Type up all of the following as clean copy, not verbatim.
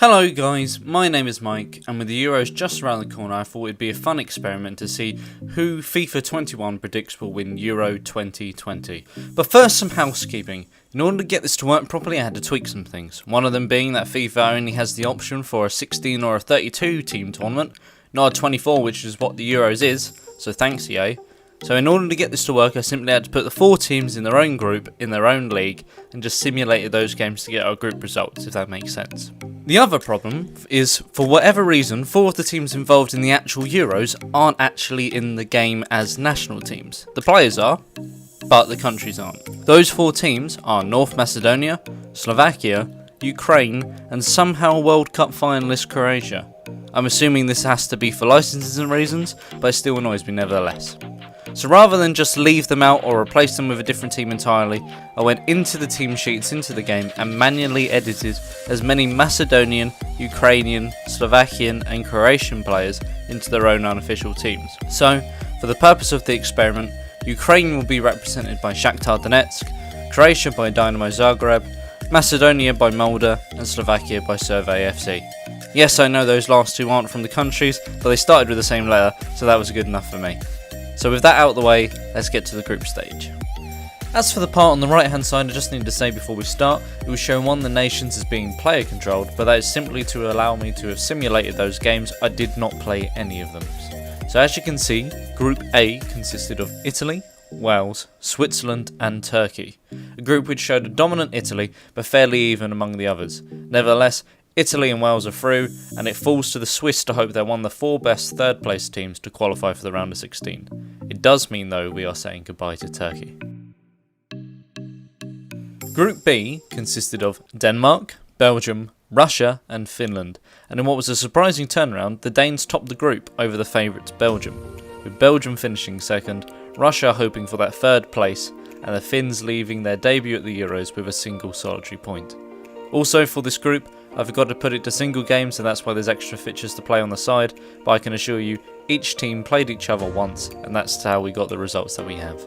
Hello guys, my name is Mike, and with the Euros just around the corner I thought it'd be a fun experiment to see who FIFA 21 predicts will win Euro 2020. But first, some housekeeping. In order to get this to work properly I had to tweak some things, one of them being that FIFA only has the option for a 16 or a 32 team tournament, not a 24 which is what the Euros is, so thanks EA. So in order to get this to work I simply had to put the 4 teams in their own group, in their own league, and just simulated those games to get our group results, if that makes sense. The other problem is, for whatever reason, 4 of the teams involved in the actual Euros aren't actually in the game as national teams. The players are, but the countries aren't. Those 4 teams are North Macedonia, Slovakia, Ukraine, and somehow World Cup finalist Croatia. I'm assuming this has to be for licensing reasons, but it still annoys me nevertheless. So rather than just leave them out or replace them with a different team entirely, I went into the team sheets into the game and manually edited as many Macedonian, Ukrainian, Slovakian and Croatian players into their own unofficial teams. So, for the purpose of the experiment, Ukraine will be represented by Shakhtar Donetsk, Croatia by Dynamo Zagreb, Macedonia by Molde and Slovakia by Survey FC. Yes, I know those last 2 aren't from the countries, but they started with the same letter, so that was good enough for me. So with that out of the way, let's get to the group stage. As for the part on the right hand side, I just need to say before we start, it will show one of the nations as being player controlled, but that is simply to allow me to have simulated those games. I did not play any of them. So as you can see, Group A consisted of Italy, Wales, Switzerland and Turkey. A group which showed a dominant Italy, but fairly even among the others. Nevertheless, Italy and Wales are through, and it falls to the Swiss to hope they're one of the 4 best third place teams to qualify for the round of 16. It does mean though we are saying goodbye to Turkey. Group B consisted of Denmark, Belgium, Russia and Finland, and in what was a surprising turnaround, the Danes topped the group over the favourites Belgium, with Belgium finishing second, Russia hoping for that 3rd place, and the Finns leaving their debut at the Euros with a single solitary point. Also for this group, I forgot to put it to single games, and that's why there's extra fixtures to play on the side, but I can assure you each team played each other once, and that's how we got the results that we have.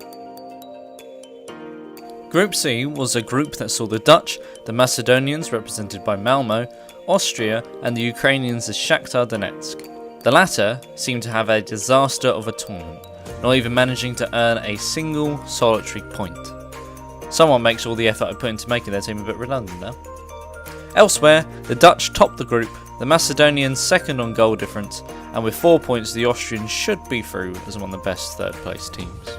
Group C was a group that saw the Dutch, the Macedonians represented by Malmo, Austria and the Ukrainians as Shakhtar Donetsk. The latter seemed to have a disaster of a tournament, not even managing to earn a single solitary point. Someone makes all the effort I put into making their team a bit redundant now. Elsewhere, the Dutch topped the group, the Macedonians second on goal difference, and with 4 points the Austrians should be through as one of the best 3rd place teams.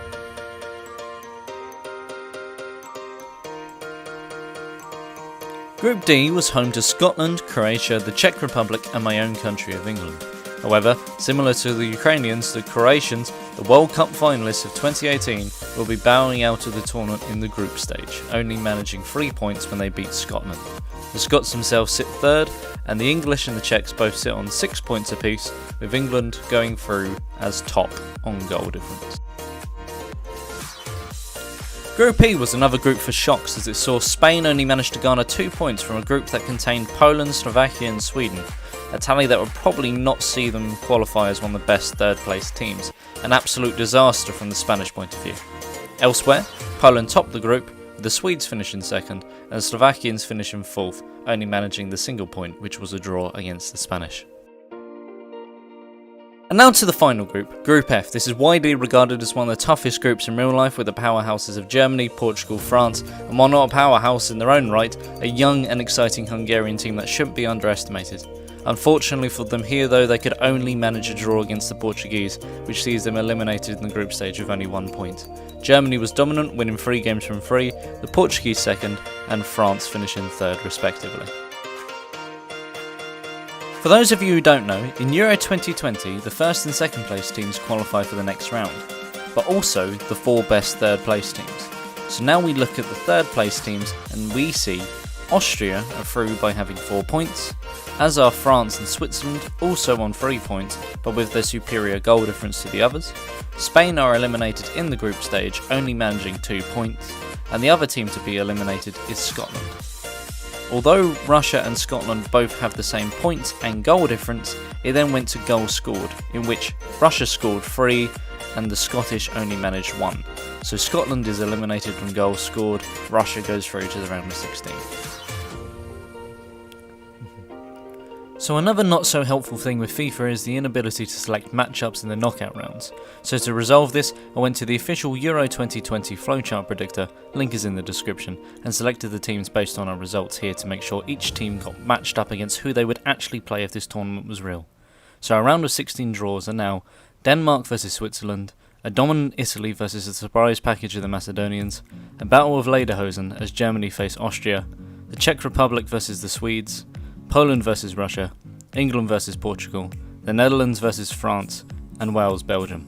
Group D was home to Scotland, Croatia, the Czech Republic and my own country of England. However, similar to the Ukrainians, the Croatians, the World Cup finalists of 2018, will be bowing out of the tournament in the group stage, only managing 3 points when they beat Scotland. The Scots themselves sit 3rd, and the English and the Czechs both sit on 6 points apiece, with England going through as top on goal difference. Group E was another group for shocks, as it saw Spain only manage to garner 2 points from a group that contained Poland, Slovakia and Sweden, a tally that would probably not see them qualify as one of the best 3rd place teams, an absolute disaster from the Spanish point of view. Elsewhere, Poland topped the group, with the Swedes finishing 2nd and the Slovakians finishing 4th, only managing the single point, which was a draw against the Spanish. And now to the final group, Group F. This is widely regarded as one of the toughest groups in real life, with the powerhouses of Germany, Portugal, France, and while not a powerhouse in their own right, a young and exciting Hungarian team that shouldn't be underestimated. Unfortunately for them here though, they could only manage a draw against the Portuguese, which sees them eliminated in the group stage with only 1 point. Germany was dominant, winning 3 games from 3, the Portuguese 2nd, and France finishing 3rd respectively. For those of you who don't know, in Euro 2020, the 1st and 2nd place teams qualify for the next round, but also the 4 best 3rd place teams. So now we look at the 3rd place teams and we see Austria are through by having 4 points, as are France and Switzerland, also on 3 points, but with their superior goal difference to the others. Spain are eliminated in the group stage, only managing 2 points, and the other team to be eliminated is Scotland. Although Russia and Scotland both have the same points and goal difference, it then went to goals scored, in which Russia scored 3 and the Scottish only managed 1. So Scotland is eliminated from goals scored, Russia goes through to the round of 16. So another not so helpful thing with FIFA is the inability to select matchups in the knockout rounds. So to resolve this, I went to the official Euro 2020 flowchart predictor, link is in the description, and selected the teams based on our results here to make sure each team got matched up against who they would actually play if this tournament was real. So our round of 16 draws are now Denmark vs Switzerland, a dominant Italy versus a surprise package of the Macedonians, a battle of Lederhosen as Germany face Austria, the Czech Republic versus the Swedes, Poland versus Russia, England versus Portugal, the Netherlands versus France, and Wales Belgium.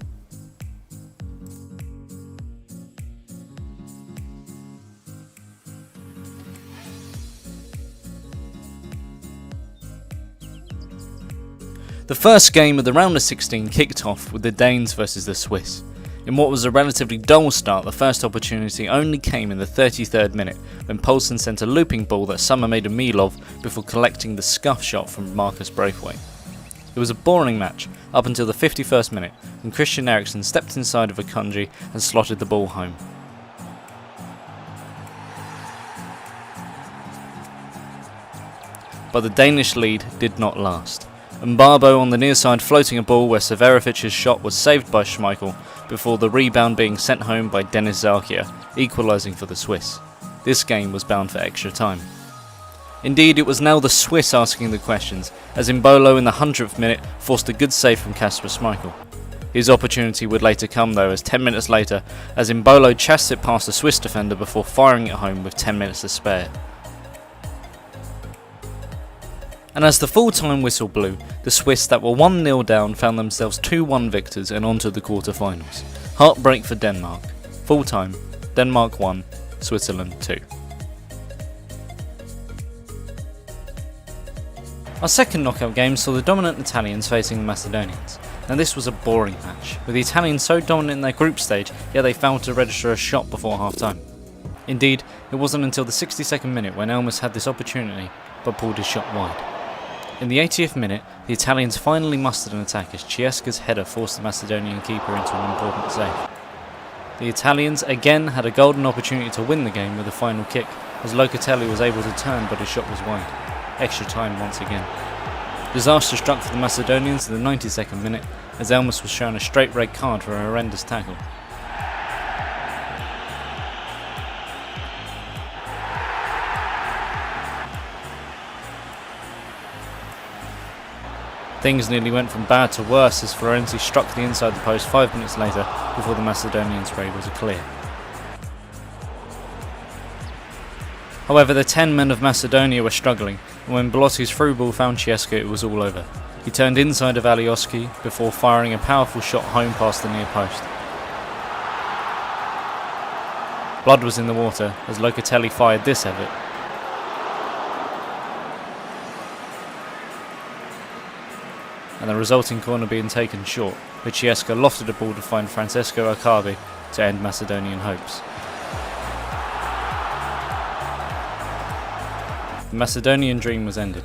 The first game of the round of 16 kicked off with the Danes versus the Swiss. In what was a relatively dull start, the first opportunity only came in the 33rd minute when Poulsen sent a looping ball that Summer made a meal of before collecting the scuff shot from Marcus Braithwaite. It was a boring match up until the 51st minute when Christian Eriksen stepped inside of Akanji and slotted the ball home. But the Danish lead did not last. Mbarbo on the near side floating a ball where Severovic's shot was saved by Schmeichel before the rebound being sent home by Denis Zalkia, equalising for the Swiss. This game was bound for extra time. Indeed, it was now the Swiss asking the questions, as Mbolo in the 100th minute forced a good save from Kasper Schmeichel. His opportunity would later come though, as 10 minutes later, as Mbolo chased it past the Swiss defender before firing it home with 10 minutes to spare. And as the full-time whistle blew, the Swiss that were 1-0 down found themselves 2-1 victors and on to the quarter-finals. Heartbreak for Denmark. Full-time, Denmark 1, Switzerland 2. Our second knockout game saw the dominant Italians facing the Macedonians. Now this was a boring match, with the Italians so dominant in their group stage, yet they failed to register a shot before half-time. Indeed, it wasn't until the 62nd minute when Elmas had this opportunity, but pulled his shot wide. In the 80th minute, the Italians finally mustered an attack as Chiesca's header forced the Macedonian keeper into an important save. The Italians again had a golden opportunity to win the game with a final kick, as Locatelli was able to turn but his shot was wide. Extra time once again. Disaster struck for the Macedonians in the 92nd minute, as Elmas was shown a straight red card for a horrendous tackle. Things nearly went from bad to worse as Florenzi struck the inside the post 5 minutes later before the Macedonians were able to clear. However, the 10 men of Macedonia were struggling, and when Belotti's through ball found Chiesca, it was all over. He turned inside of Alioski before firing a powerful shot home past the near post. Blood was in the water as Locatelli fired this effort. And the resulting corner being taken short, with Chiesca lofted a ball to find Francesco Akabi to end Macedonian hopes. The Macedonian dream was ended.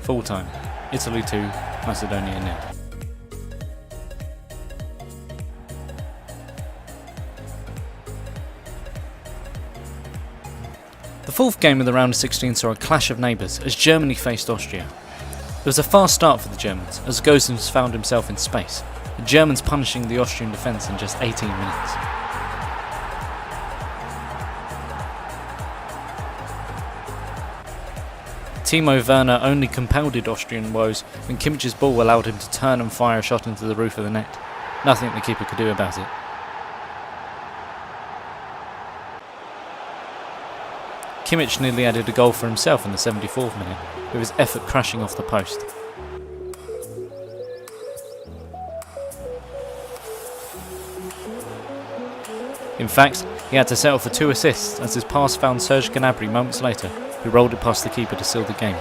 Full time, Italy 2, Macedonia 0. The fourth game of the round of 16 saw a clash of neighbours as Germany faced Austria. It was a fast start for the Germans, as Gosens found himself in space, the Germans punishing the Austrian defence in just 18 minutes. Timo Werner only compounded Austrian woes when Kimmich's ball allowed him to turn and fire a shot into the roof of the net. Nothing the keeper could do about it. Kimmich nearly added a goal for himself in the 74th minute, with his effort crashing off the post. In fact, he had to settle for 2 assists as his pass found Serge Gnabry moments later, who rolled it past the keeper to seal the game.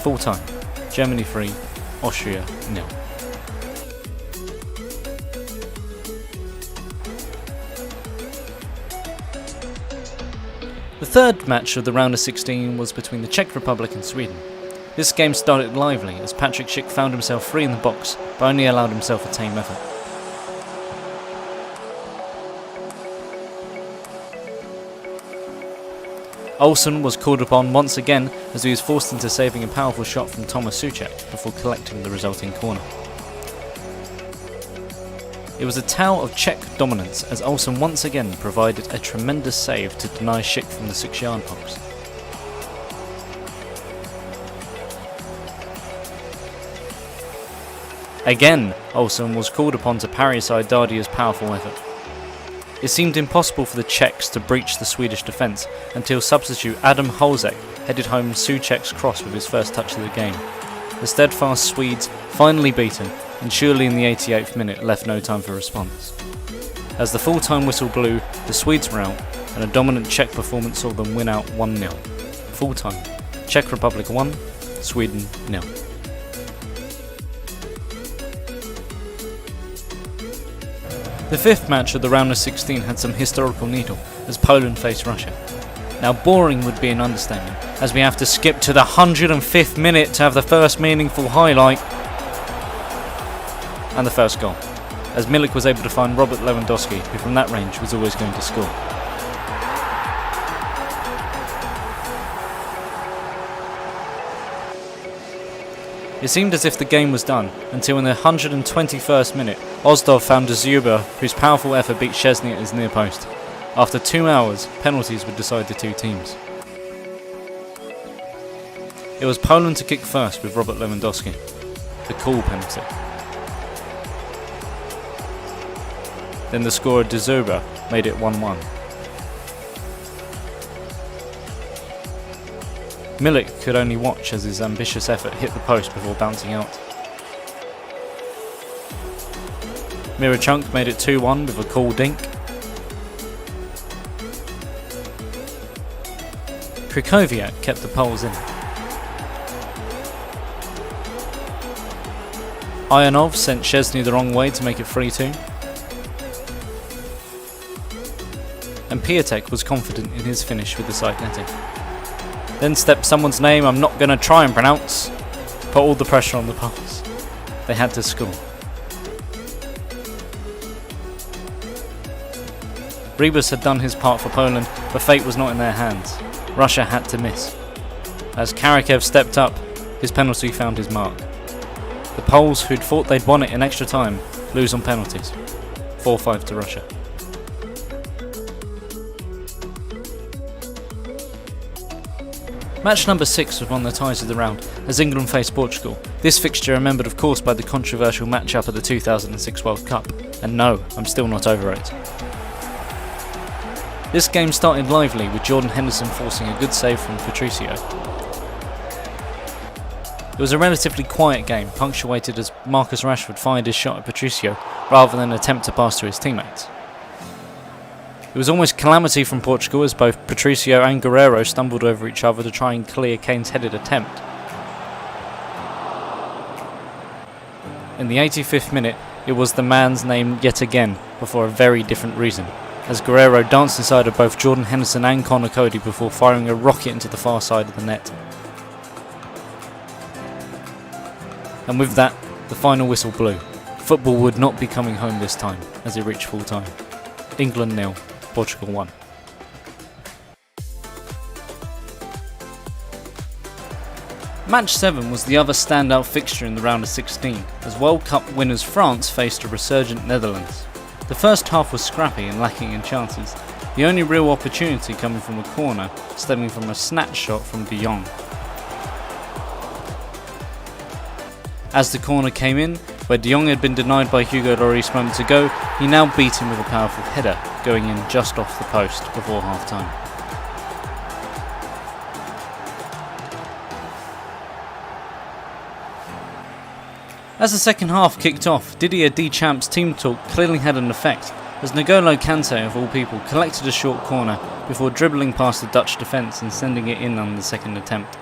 Full time, Germany 3, Austria 0. The third match of the round of 16 was between the Czech Republic and Sweden. This game started lively as Patrick Schick found himself free in the box, but only allowed himself a tame effort. Olsen was called upon once again as he was forced into saving a powerful shot from Thomas Souček before collecting the resulting corner. It was a tale of Czech dominance as Olsen once again provided a tremendous save to deny Schick from the 6-yard box. Again, Olsen was called upon to parry aside Dardia's powerful effort. It seemed impossible for the Czechs to breach the Swedish defence until substitute Adam Holzek headed home Souček's cross with his first touch of the game. The steadfast Swedes finally beaten, and surely in the 88th minute left no time for response. As the full-time whistle blew, the Swedes were out, and a dominant Czech performance saw them win out 1-0. Full-time, Czech Republic 1, Sweden 0. The fifth match of the round of 16 had some historical needle as Poland faced Russia. Now boring would be an understatement, as we have to skip to the 105th minute to have the first meaningful highlight and the first goal, as Milik was able to find Robert Lewandowski, who from that range was always going to score. It seemed as if the game was done, until in the 121st minute, Ozdov found Zuber, whose powerful effort beat Szczesny at his near post. After 2 hours, penalties would decide the two teams. It was Poland to kick first with Robert Lewandowski, the cool penalty. Then the scorer Zuber made it 1-1. Milik could only watch as his ambitious effort hit the post before bouncing out. Mirachunk made it 2-1 with a cool dink. Krychowiak kept the Poles in. Ionov sent Szczesny the wrong way to make it 3-2. And Piatek was confident in his finish with the side netting. Then stepped someone's name I'm not going to try and pronounce. Put all the pressure on the Poles. They had to score. Rebus had done his part for Poland, but fate was not in their hands. Russia had to miss. As Karakev stepped up, his penalty found his mark. The Poles, who'd thought they'd won it in extra time, lose on penalties. 4-5 to Russia. Match number 6 was one of the ties of the round, as England faced Portugal. This fixture remembered of course by the controversial match-up at the 2006 World Cup. And no, I'm still not over it. This game started lively with Jordan Henderson forcing a good save from Patricio. It was a relatively quiet game, punctuated as Marcus Rashford fired his shot at Patricio rather than attempt to pass to his teammates. It was almost calamity from Portugal as both Patricio and Guerreiro stumbled over each other to try and clear Kane's headed attempt. In the 85th minute, it was the man's name yet again, but for a very different reason, as Guerreiro danced inside of both Jordan Henderson and Conor Cody before firing a rocket into the far side of the net. And with that, the final whistle blew. Football would not be coming home this time, as it reached full time. England 0, Portugal 1. Match 7 was the other standout fixture in the round of 16, as World Cup winners France faced a resurgent Netherlands. The first half was scrappy and lacking in chances, the only real opportunity coming from a corner, stemming from a snatch shot from De Jong. As the corner came in, where De Jong had been denied by Hugo Lloris moments ago, he now beat him with a powerful header, going in just off the post before half-time. As the second half kicked off, Didier Deschamps' team talk clearly had an effect, as N'Golo Kante, of all people, collected a short corner before dribbling past the Dutch defence and sending it in on the second attempt.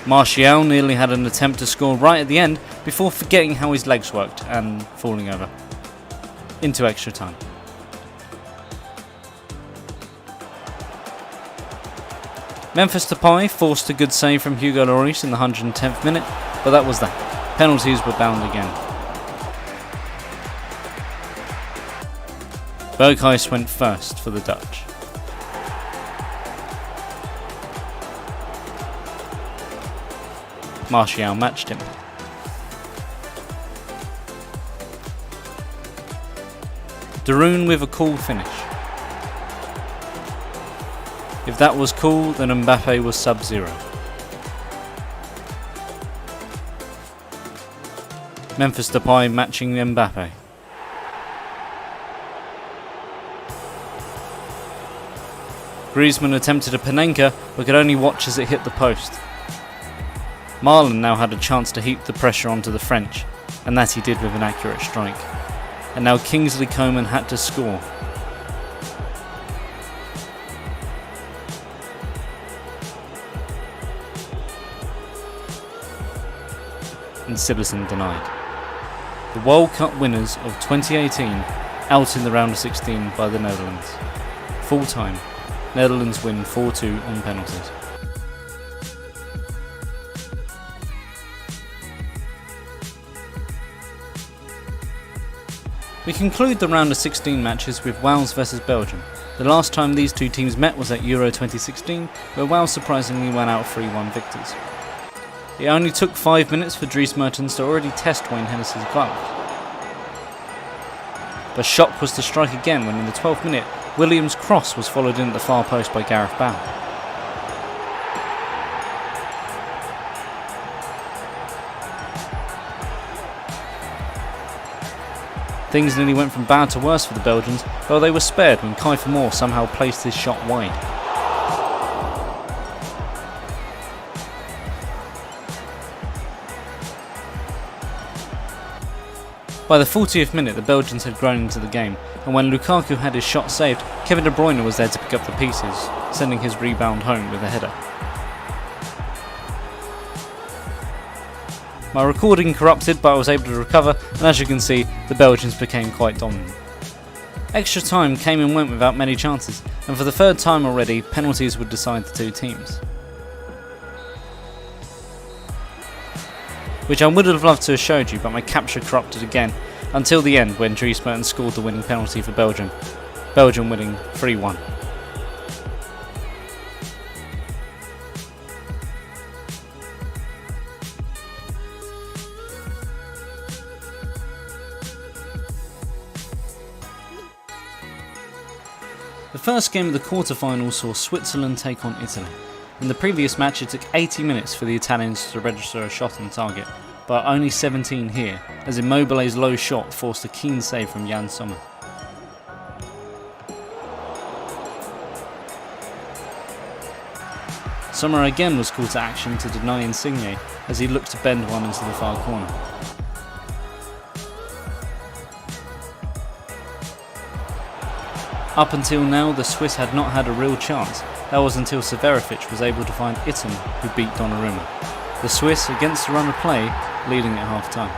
Martial nearly had an attempt to score right at the end before forgetting how his legs worked and falling over. Into extra time. Memphis Depay forced a good save from Hugo Lloris in the 110th minute, but that was that. Penalties were bound again. Berghuis went first for the Dutch. Martial matched him. De Roon with a cool finish. If that was cool, then Mbappe was sub-zero. Memphis Depay matching Mbappe. Griezmann attempted a Panenka but could only watch as it hit the post. Marlon now had a chance to heap the pressure onto the French, and that he did with an accurate strike. And now Kingsley Coman had to score. And Citizen denied. The World Cup winners of 2018 out in the round of 16 by the Netherlands. Full time, Netherlands win 4-2 on penalties. We conclude the round of 16 matches with Wales vs Belgium. The last time these two teams met was at Euro 2016, where Wales surprisingly went out 3-1 victors. It only took 5 minutes for Dries Mertens to already test Wayne Hennessy's glove. The shock was to strike again when in the 12th minute, Williams' cross was followed in at the far post by Gareth Bale. Things nearly went from bad to worse for the Belgians, though they were spared when Kiefer Moore somehow placed his shot wide. By the 40th minute, the Belgians had grown into the game, and when Lukaku had his shot saved, Kevin De Bruyne was there to pick up the pieces, sending his rebound home with a header. My recording corrupted, but I was able to recover, and as you can see, the Belgians became quite dominant. Extra time came and went without many chances, and for the third time already, penalties would decide the two teams. Which I would have loved to have showed you, but my capture corrupted again, until the end when Dries Mertens scored the winning penalty for Belgium. Belgium winning 3-1. The first game of the quarter-finals saw Switzerland take on Italy. In the previous match it took 80 minutes for the Italians to register a shot on target, but only 17 here, as Immobile's low shot forced a keen save from Jan Sommer. Sommer again was called to action to deny Insigne as he looked to bend one into the far corner. Up until now, the Swiss had not had a real chance. That was until Severovic was able to find Itten, who beat Donnarumma. The Swiss, against the run of play, leading at half-time.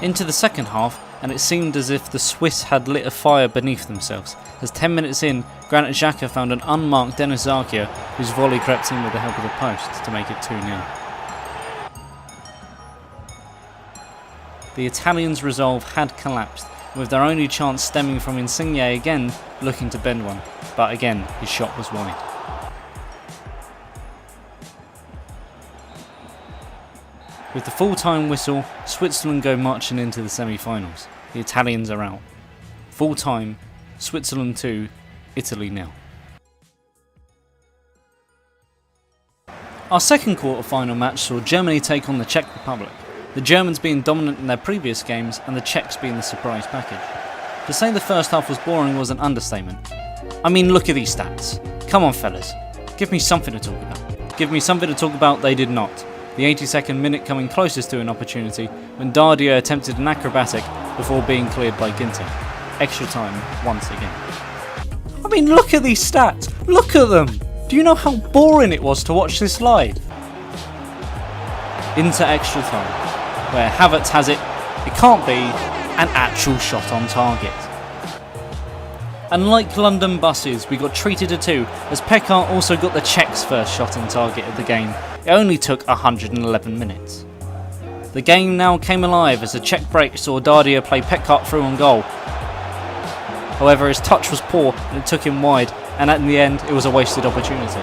Into the second half, and it seemed as if the Swiss had lit a fire beneath themselves, as 10 minutes in, Granit Xhaka found an unmarked Denis Zakaria, whose volley crept in with the help of the post to make it 2-0. The Italians' resolve had collapsed, with their only chance stemming from Insigne again looking to bend one, but again his shot was wide. With the full-time whistle, Switzerland go marching into the semi-finals. The Italians are out. Full-time, Switzerland 2, Italy 0. Our second quarter-final match saw Germany take on the Czech Republic. The Germans being dominant in their previous games and the Czechs being the surprise package. To say the first half was boring was an understatement. I mean, look at these stats. Come on fellas, give me something to talk about. Give me something to talk about, they did not. The 82nd minute coming closest to an opportunity when Dardier attempted an acrobatic before being cleared by Ginter. Extra time once again. I mean, look at these stats, look at them! Do you know how boring it was to watch this slide? Into extra time, where Havertz has it can't be an actual shot on target. And like London buses, we got treated to two, as Pekar also got the Czechs' first shot on target of the game. It only took 111 minutes. The game now came alive as a Czech break saw Dardia play Petkart through on goal. However, his touch was poor and it took him wide, and at the end it was a wasted opportunity.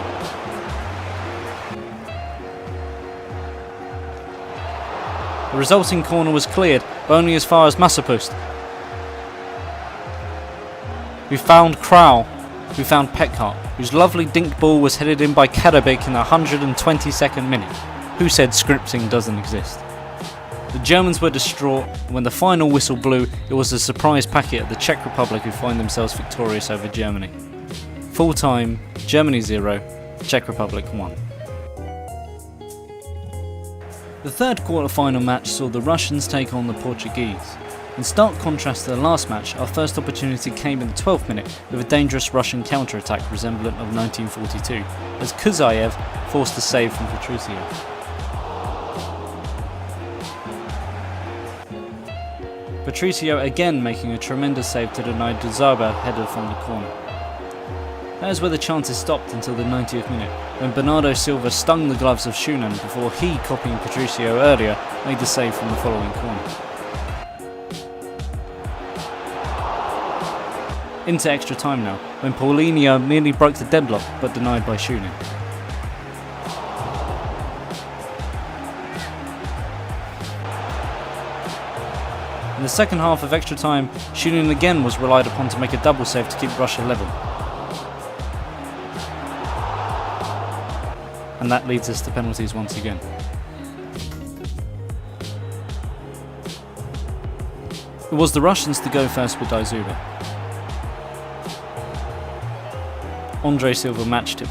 The resulting corner was cleared, but only as far as Masopust. We found Krau, who found Petkart, whose lovely dink ball was headed in by Kadabik in the 122nd minute. Who said scripting doesn't exist? The Germans were distraught. When the final whistle blew, it was a surprise packet at the Czech Republic who find themselves victorious over Germany. Full time, Germany 0, Czech Republic 1. The third quarter-final match saw the Russians take on the Portuguese. In stark contrast to the last match, our first opportunity came in the 12th minute with a dangerous Russian counter-attack resemblant of 1942, as Kuzayev forced a save from Patrusiev. Patricio again making a tremendous save to deny Duzaba header from the corner. That is where the chances stopped until the 90th minute, when Bernardo Silva stung the gloves of Schunan before he, copying Patricio earlier, made the save from the following corner. Into extra time now, when Paulinho nearly broke the deadlock but denied by Schunan. In the second half of extra time, Schunan again was relied upon to make a double save to keep Russia level. And that leads us to penalties once again. It was the Russians to go first with Daizuba. Andre Silva matched him.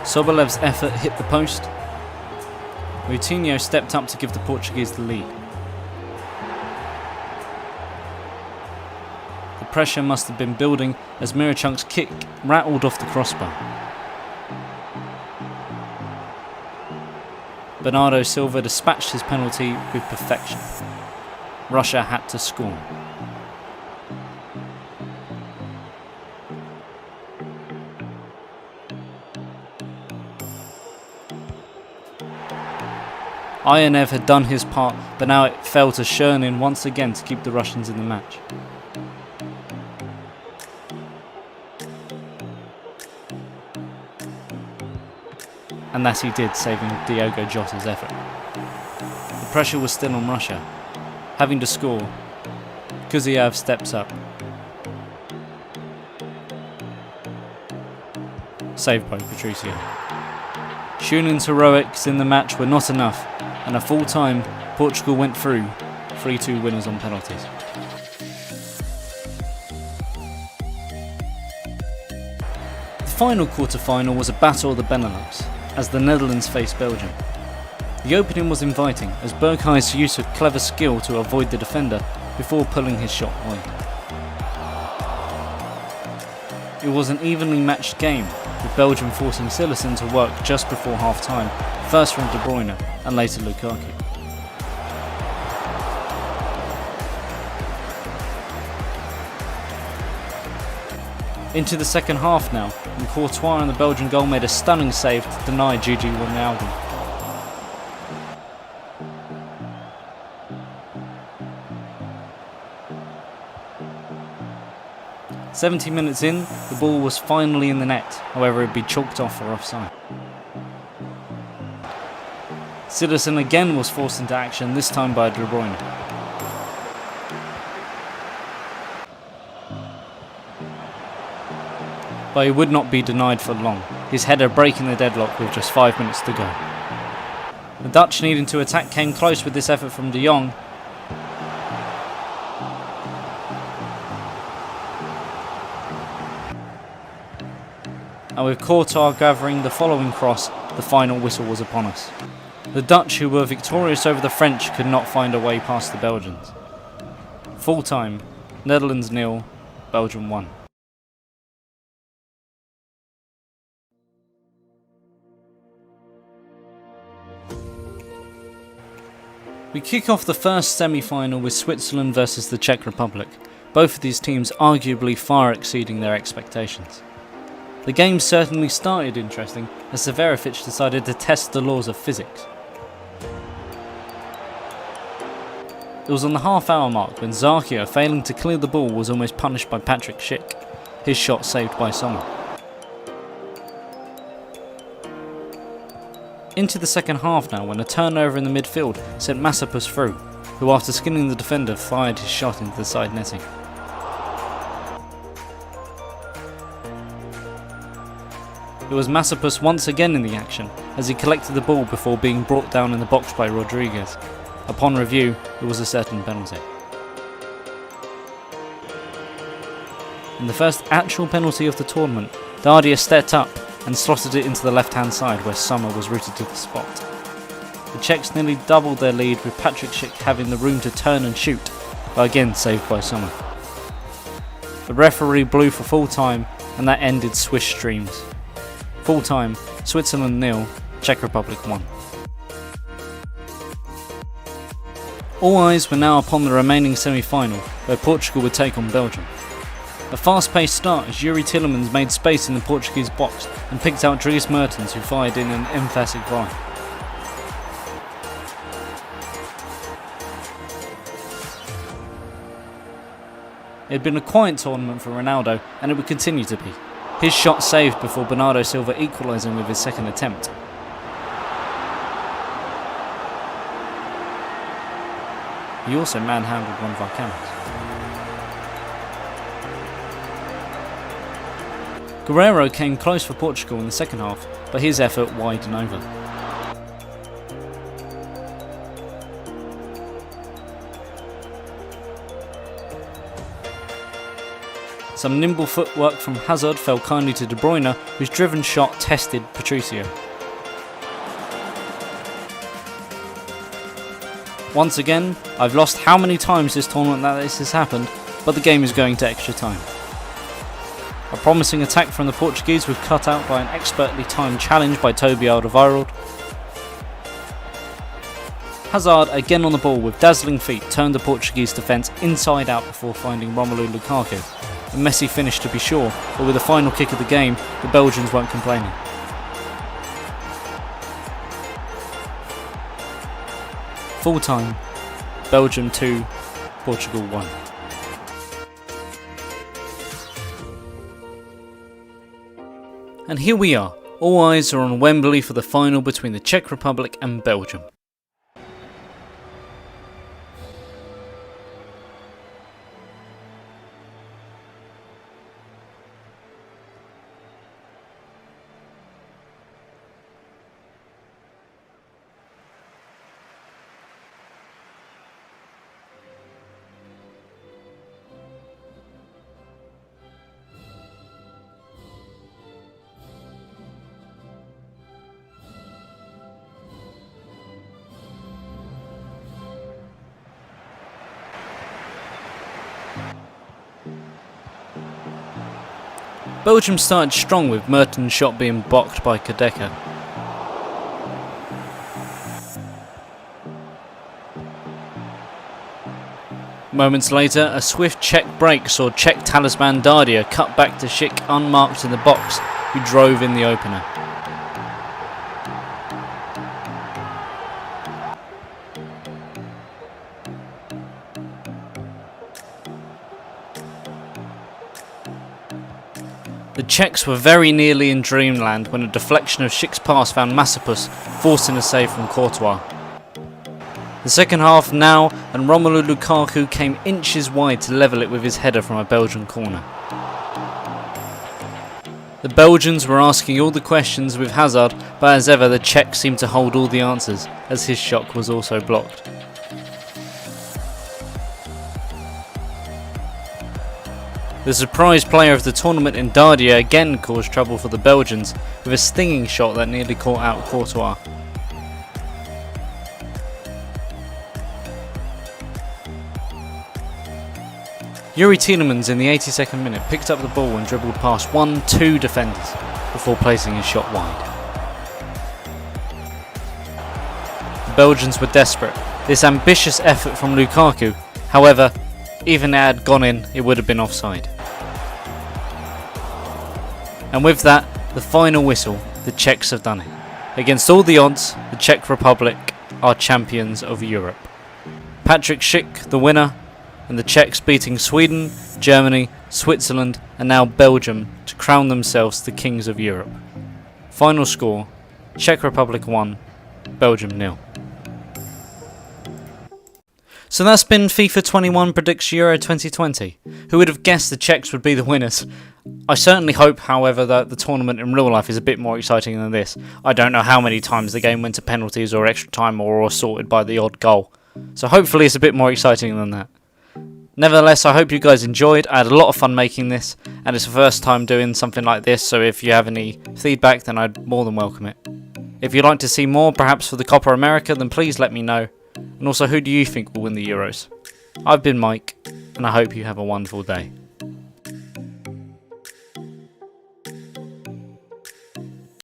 Sobolev's effort hit the post. Moutinho stepped up to give the Portuguese the lead. The pressure must have been building as Mirachunk's kick rattled off the crossbar. Bernardo Silva dispatched his penalty with perfection. Russia had to score. Ionev had done his part, but now it fell to Chernin once again to keep the Russians in the match. And that he did, saving Diogo Jota's effort. The pressure was still on Russia. Having to score, Kuzayev steps up. Saved by Patricio. Schunan's heroics in the match were not enough, and at full time, Portugal went through, 3-2 winners on penalties. The final quarter-final was a battle of the Benelux, as the Netherlands faced Belgium. The opening was inviting, as Berghuis used a clever skill to avoid the defender before pulling his shot wide. It was an evenly matched game, with Belgium forcing Sillerson to work just before half-time, first from De Bruyne and later Lukaku. Into the second half now, and Courtois and the Belgian goal made a stunning save to deny Gigi Wijnaldum. "70 minutes in, the ball was finally in the net, however it would be chalked off for offside. Sillerson again was forced into action, this time by De Bruyne. But he would not be denied for long, his header breaking the deadlock with just 5 minutes to go. The Dutch needing to attack came close with this effort from de Jong. And with Courtois gathering the following cross, the final whistle was upon us. The Dutch, who were victorious over the French, could not find a way past the Belgians. Full time, Netherlands 0, Belgium 1. We kick off the first semi-final with Switzerland versus the Czech Republic, both of these teams arguably far exceeding their expectations. The game certainly started interesting as Severovic decided to test the laws of physics. It was on the half-hour mark when Zarkia, failing to clear the ball, was almost punished by Patrick Schick, his shot saved by Sommer. Into the second half now, when a turnover in the midfield sent Masopust through, who after skinning the defender fired his shot into the side netting. It was Masopust once again in the action as he collected the ball before being brought down in the box by Rodriguez. Upon review, it was a certain penalty. In the first actual penalty of the tournament, Dardia stepped up and slotted it into the left-hand side where Sommer was routed to the spot. The Czechs nearly doubled their lead with Patrick Schick having the room to turn and shoot, but again saved by Sommer. The referee blew for full time and that ended Swiss dreams. Full time, Switzerland 0, Czech Republic 1. All eyes were now upon the remaining semi-final, where Portugal would take on Belgium. A fast-paced start as Yuri Tillemans made space in the Portuguese box and picked out Dries Mertens, who fired in an emphatic volley. It had been a quiet tournament for Ronaldo, and it would continue to be. His shot saved before Bernardo Silva equalising with his second attempt. He also manhandled one of our cameras. Guerreiro came close for Portugal in the second half, but his effort wide and over. Some nimble footwork from Hazard fell kindly to De Bruyne, whose driven shot tested Patricio. Once again, I've lost how many times this tournament that this has happened, but the game is going to extra time. A promising attack from the Portuguese was cut out by an expertly timed challenge by Toby Alderweireld. Hazard, again on the ball with dazzling feet, turned the Portuguese defence inside out before finding Romelu Lukaku. A messy finish to be sure, but with the final kick of the game, the Belgians weren't complaining. Full time, Belgium 2, Portugal 1. And here we are, all eyes are on Wembley for the final between the Czech Republic and Belgium. Belgium started strong with Mertens' shot being blocked by Kadeka. Moments later, a swift Czech break saw Czech talisman Dardia cut back to Schick unmarked in the box, who drove in the opener. The Czechs were very nearly in dreamland when a deflection of Schick's pass found Masopust forcing a save from Courtois. The second half now, and Romelu Lukaku came inches wide to level it with his header from a Belgian corner. The Belgians were asking all the questions with Hazard, but as ever the Czechs seemed to hold all the answers, as his shot was also blocked. The surprise player of the tournament in Dardia again caused trouble for the Belgians with a stinging shot that nearly caught out Courtois. Yuri Tillemans in the 82nd minute picked up the ball and dribbled past 1-2 defenders before placing his shot wide. The Belgians were desperate. This ambitious effort from Lukaku, however, even if it had gone in, it would have been offside. And with that, the final whistle, the Czechs have done it. Against all the odds, the Czech Republic are champions of Europe. Patrick Schick, the winner, and the Czechs beating Sweden, Germany, Switzerland and now Belgium to crown themselves the kings of Europe. Final score, Czech Republic 1, Belgium 0. So that's been FIFA 21 predicts Euro 2020. Who would have guessed the Czechs would be the winners? I certainly hope, however, that the tournament in real life is a bit more exciting than this. I don't know how many times the game went to penalties or extra time or sorted by the odd goal. So hopefully it's a bit more exciting than that. Nevertheless, I hope you guys enjoyed. I had a lot of fun making this, and it's the first time doing something like this, so if you have any feedback, then I'd more than welcome it. If you'd like to see more, perhaps for the Copa America, then please let me know. And also, who do you think will win the Euros? I've been Mike, and I hope you have a wonderful day.